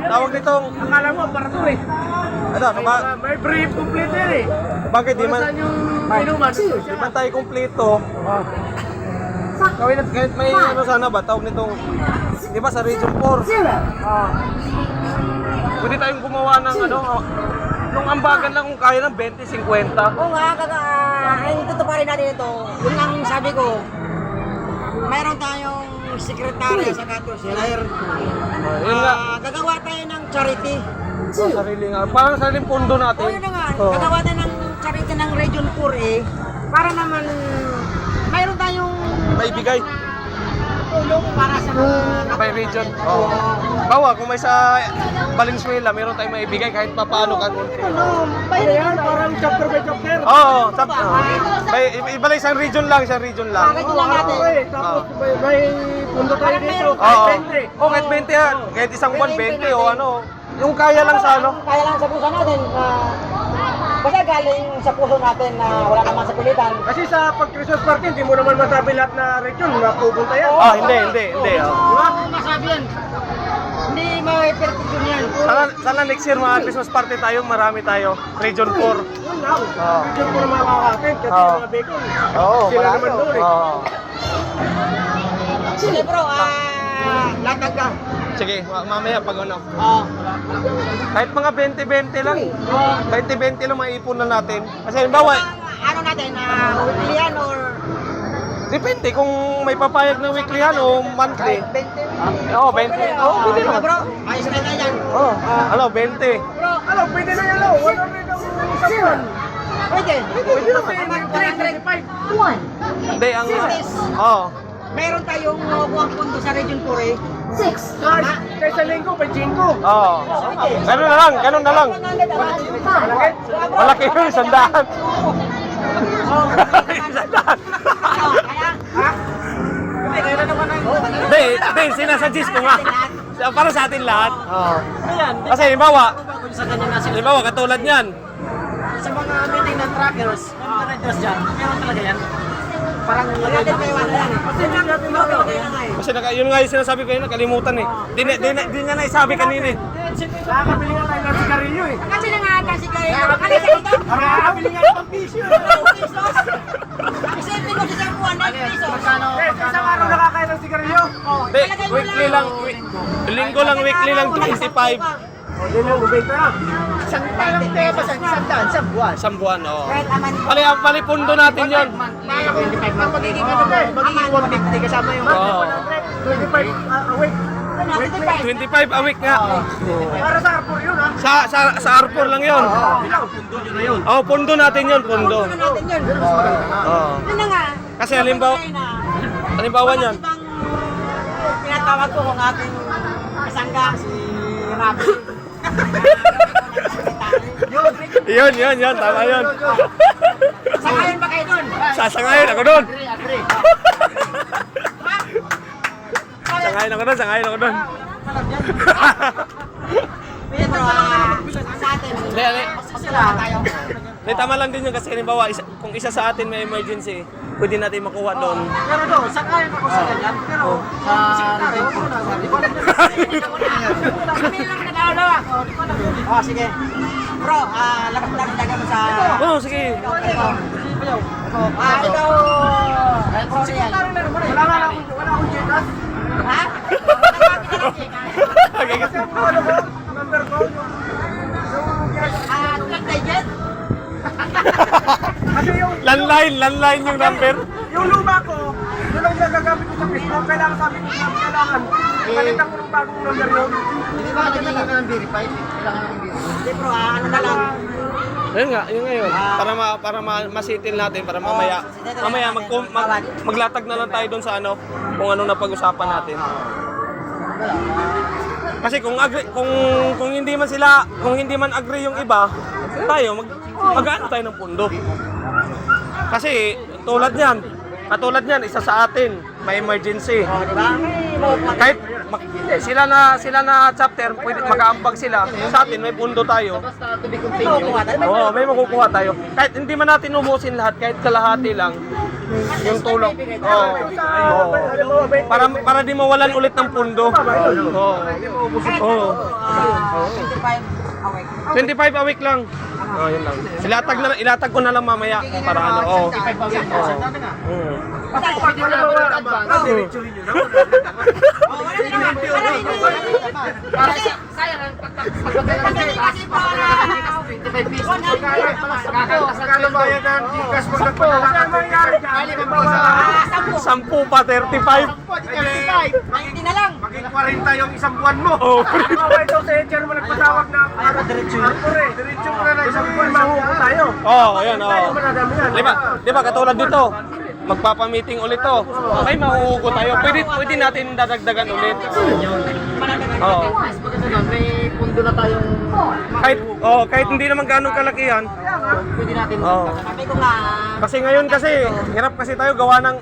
Tawag nitong... Akala mo, para to eh. Ano, May brief complete yan eh. bakit di man... Saan yung inuman? Di man tayo kumpleto. Kawin kahit may ano sana ba, tawag nitong... Di ba sa Region 4? Pwede tayong gumawa ng ano... Nung ambagan lang kung kaya ng 20-50. Oo nga, ay tutuparin natin ito. Yun ang sabi ko, mayroon tayong sekretarya sa Katusler. Yun nga. Gagawa tayo ng charity. Sarili nga. Parang sariling pundo natin. O yun na nga, gagawa tayo ng charity ng Region 4 eh. Para naman, mayroon tayong Maibigay. tulong para sa mga By region. Oo. Bawa, kung may sa Valenzuela, meron tayong maibigay kahit papaano ka. Ano yan? Parang chapter by chapter. Oo, iba lang isang region lang, isang region lang. Ito lang natin. Tapos may pundo tayo dito. Oo. Kahit 20. Oh, kahit 20 yan. Kahit isang buwan, 20 o ano. Yung kaya lang sa ano. Kaya lang sa puso natin, basta galing sa puso natin na wala naman sa pilitan. Kasi sa pag-Christmas party, hindi mo naman masabi lahat na region na pupunta yan. Ah, hindi. Di ba? Masabi yan. Hindi may-perfection yan. Sana next year mga Christmas party tayo, marami tayo. Region 4. Yun lang. Region po na makakatin kasi Oo. mga bacon. Oo, Sila naman doon eh. Oo. Sige bro, latag ka. Sige, mamaya pag ano. Oo. Kahit mga 20-20 lang. 20-20 lang maipon na natin. Kasi halimbawa, Ano natin, weekly yan or depende kung may papayag na weekly yan o monthly. 20? Oo, 20. Oo, pwede naman. Bro, ayos na yan. Oo, ano, 20. Bro, Ano, pwede na yan lang. 100 ang isang buwan. pwede. Pwede naman. 325. Hindi, ang... Oo. Meron tayong nakukuha pundo sa Region 4 eh. Kaya sa linggo, may 5. Oo. Ganun na lang, ganun na lang. Malaki yun, sandaan. Sandaan. Hindi, sinasuggest ko nga. Para sa atin lahat. Oo. Kasi halimbawa, katulad niyan. Sa mga meeting ng trackers, meron ka rin dyan. Meron talaga yan. Parang natin may wala yan eh. Kasi yun nga yung sinasabi ko yun, nakalimutan eh. Di nga naisabi kanina eh. Nakakabili nga tayo ng sigarilyo eh. Kasi na nga ata si Kayo. Kalisa ito. Nakakabili nga ng pisyo. Isipin ko sa isang buwan, 9 pesos. Isang araw nakakain ng sigarilyo. Hindi, weekly lang. Linggo lang, weekly lang, 25. Hindi lang, ubenta na. Isang daan, isang buwan. Isang buwan, oo. Kahit aman. Palipundo natin yun. Magiging ano ba eh? Magiging 150 kasama yung... Oo. 25 a week. 25 a week nga. Para sa Arpur yun ha. Sa Arpor lang yun. Oo, pundo natin yun, pundo. Ano natin yun? Oo. Yun na nga. Kasi halimbawa niyan. Ibang pinatawag ko kung ating kasangga, si Rabi. Yun, tama yun. Sangayon ba kayo doon? Sasangayin ako doon. Agree. Sangayin ako doon. Pero sa atin, masasala tayo. Tama lang din yun kasi halimbawa, kung isa sa atin may emergency, pwede natin makuha doon. Pero doon, sangayon ako sa ganyan. Pero sa kami lang nagdalawa. Oh, sige. Bro, lakas-lakas mo sa... Oo, sige. Ikaw, Rory yan. Wala akong jetas. Ha? Kasi ang ano ko, number ko, Tulang digit? kasi yung Landline yung number. yung luma ko, yun ang nagagamit ko sa Facebook. Kailangan sabi ko na kailangan. Palitan ko ng bagong number yun. Hindi ba naging ka ng verify? Kailangan ng verify. Hindi bro, ano na lang. Yun yun. Para masitil natin, para mamaya maglatag na lang tayo doon sa ano, kung ano na pag-usapan natin. Kasi kung hindi man agree yung iba, tayo mag-ano tayo ng pundo. Kasi katulad niyan, isa sa atin, may emergency. Oh, di ba? Kahit sila na chapter, pwede mag-aambag sila. Sa atin may pundo tayo. May makukuha tayo. Oo, may makukuha tayo. Kahit hindi man natin ubusin lahat, kahit kalahati lang, Yung tulong. Oo. Oo. Para di mawalan ulit ng pundo. Oo. Oo. 25 a week lang. Oh, yun lang. Ilatag ko na lang mamaya para ano. Oh. Sampu pa, 35. Hindi na lang. Maging 40 yung isang buwan mo. Oh. Ito sa chairman nagpatawag na diretso mo na isang buwan mahuho tayo. Oh, ayan, oh. Madadami yan. Di ba katulad dito? Magpapa-meeting ulit to. Ay, mahuhugo tayo. Pwede natin dadagdagan ulit. Oo. May pundo na tayong Kahit hindi naman ganun kalakihan. pwede natin. Oo. Sabi ko nga, Kasi ngayon hirap kasi tayo gawa ng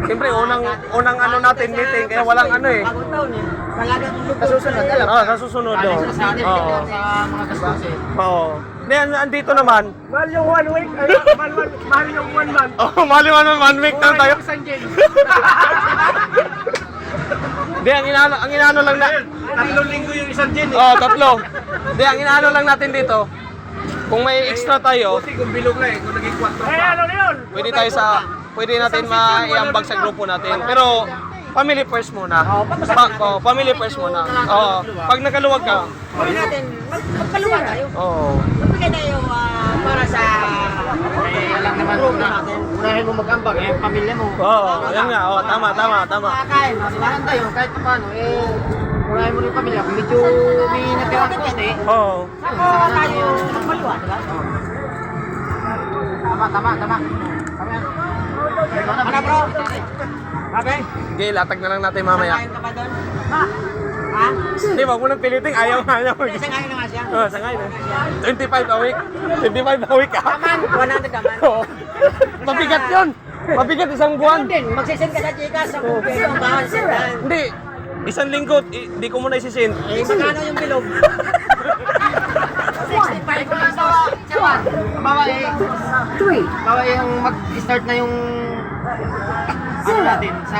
siyempre unang ano natin meeting kaya walang ano eh. bagong taon eh. Talagang susunod. Sa susunod do. Sa atin, Oo. sa mga gastos eh. Oo. Andito naman. Mahal yung 1 week, mahal yung 1 month. Oh, mali 1 week na tayo. Yung isang James. Hindi, ang inaano lang na. 3 linggo yung isang James. Oh, 3. Hindi, ang inaano lang natin dito. Kung may extra tayo, Kasi kung bilog na kung naging 4 pa. Eh, ano na yun? pwede natin maiambag sa grupo natin. Pero family first muna. Family first muna. Oo. Pag nakaluwag ka. Pwede natin, magpaluwa tayo. Oo. Magbigay tayo para sa alam naman natin. Unahin mo mag-ambag, pamilya mo. Oo, yan nga. Oo, tama. Makakain, masilahan tayo, kahit pa paano, unahin mo rin yung pamilya. Kung medyo may natirang konti, Oo. saka tayo magpaluwa, diba? Tama. Ano bro? Sabi? Sige, latag na lang natin mamaya. Kain ka ba doon? Ha? Hindi, wag mo nang piliting. Ayaw. Isang kain naman siya. Oo, sangay na. 25 a week. 25 a week ah. Naman, 100 naman. Oo. Mabigat yun. Mabigat isang buwan. Din, magsisend ka sa Gcash sa kumpir ang bawal sendan. Hindi. Isang linggo, di ko muna isisend. Magkano yung bilog? 65 pesos. Chawan. Bawa yung mag-start na yung ano natin sa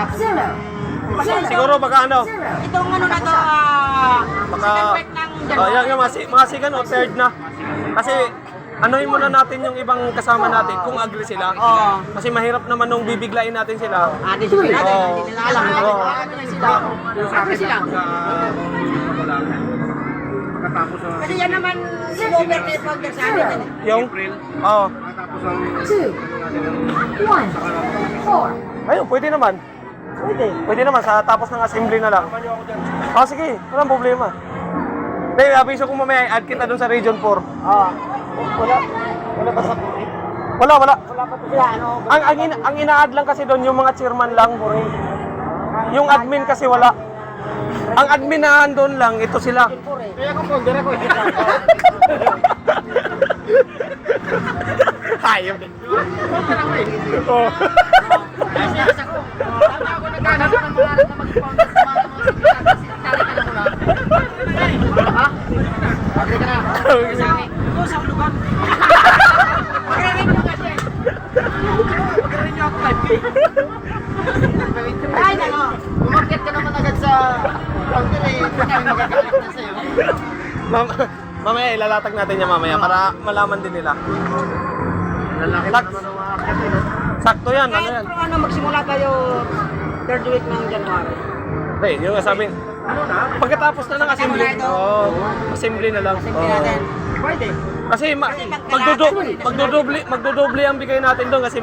Siguro baka ano. itong ano na to, Baka, second week ng January. yung mga second o third na. Kasi, anuhin muna natin yung ibang kasama natin kung agree sila. Oo. Kasi mahirap naman nung bibiglain natin sila. Decision natin, Oo. hindi nila alam. Oo. Sabi sila. Pagkatapos ng Kasi yan naman, si-over na yung pagdag sa atin. yan eh. Yung? Oo. pagkatapos ng 2, 1, 4. Ayun, pwede naman. Pwede naman, sa tapos ng assembly na lang. Sige, walang problema. Dahil, abiso ko mamaya, add kita dun sa Region 4. Wala pa sa Wala. Wala pa to sila, ano. Ang ina-add lang kasi doon yung mga chairman lang. Yung admin kasi wala. Ang admin na doon lang, ito sila. Kaya kung folder ako eh. Hayop. Oh. Kasi asa ko. Tama ako naghanap ng mga na mag-founder sa mga sekretary ka na muna. Ha? Pwede ka na. Kasami. Ito sa lugar. Magaling nyo kasi. Magaling nyo ako kay Ay, nako. Umakyat ka naman agad sa founder eh. Hindi kami magagalit na sa'yo. Mamaya ilalatag natin yan mamaya para malaman din nila. lalaki Lak- naman ng mga akyat eh, no? Sakto yan, ano yan. Pero ano, magsimula tayo third week ng January. Hey, yung sabi, Ano na? pagkatapos na ng assembly. Kasama na ito. Oo, assembly na lang. Hindi Oo. natin. Pwede. Kasi magdodoble ang bigay natin doon kasi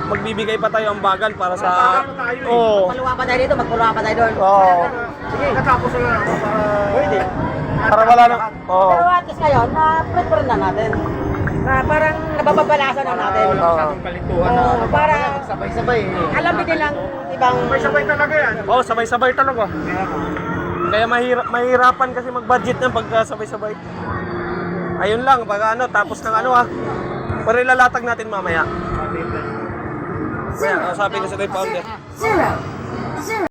magbibigay pa tayo ang bagal para sa Oo. Paluwa pa tayo dito, magpaluwa pa tayo doon. Oo. Pagkatapos na lang ako Pwede. Para wala na. Oo. Pero at least ngayon, na-prepare na natin. Na parang nabababalasan na natin. Oo. kalituhan Oo, para sabay-sabay eh. alam din nilang ibang... May sabay talaga yan. Oo, sabay-sabay talaga. Kaya mahirapan kasi mag-budget ng pagka sabay-sabay. Ayun lang, pag ano, tapos ng ano Pero ilalatag natin mamaya. Kaya, sabi ko sa tayo founder. 0, 0.